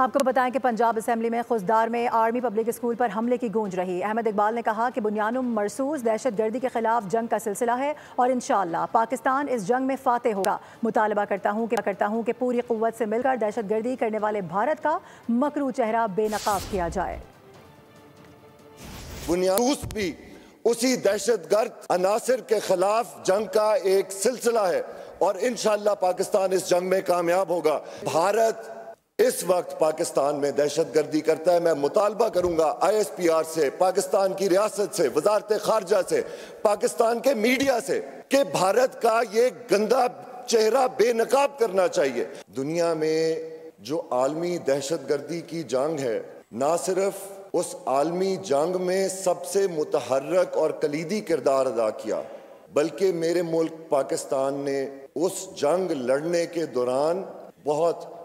آپ کو بتائیں کہ پنجاب اسمبلی میں خزدار میں آرمی پبلک اسکول پر حملے کی گونج رہی۔ احمد اقبال نے کہا کہ بنیانم مرصوص دہشت گردی کے خلاف جنگ کا سلسلہ ہے اور انشاءاللہ پاکستان اس جنگ میں فاتح ہوگا۔ مطالبہ کرتا ہوں کہ پوری قوت سے مل کر دہشت گردی کرنے والے بھارت کا مکروہ چہرہ بے نقاب کیا جائے۔ بنیانوس بھی اسی دہشت گرد عناصر کے خلاف جنگ کا ایک سلسلہ ہے اور انشاءاللہ پاکستان اس جنگ میں کامیاب ہوگا۔ بھارت اس وقت پاکستان میں دہشت گردی کرتا ہے۔ میں مطالبہ کروں گا ISPR سے، پاکستان کی ریاست سے، وزارت خارجہ سے، پاکستان کے میڈیا سے کہ بھارت کا یہ گندا چہرہ بے نقاب کرنا چاہیے۔ دنیا میں جو عالمی دہشت گردی کی جنگ ہے، نہ صرف اس عالمی جنگ میں سب سے متحرک اور کلیدی کردار ادا کیا، بلکہ میرے ملک پاکستان نے اس جنگ لڑنے کے دوران بہت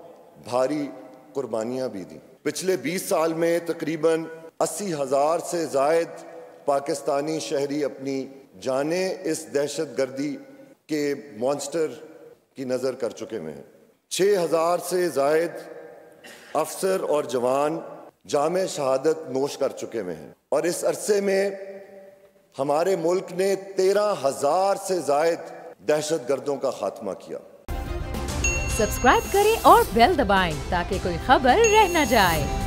بھاری قربانیاں بھی دیں۔ پچھلے 20 سال میں تقریباً 80,000 سے زائد پاکستانی شہری اپنی جانیں اس دہشت گردی کے مانسٹر کی نظر کر چکے ہیں۔ 6,000 سے زائد افسر اور جوان جامِ شہادت نوش کر چکے ہیں اور اس عرصے میں ہمارے ملک نے 13,000 سے زائد دہشت گردوں کا خاتمہ کیا۔ سبسکرائب کریں اور بیل دبائیں تاکہ کوئی خبر رہ نہ جائے۔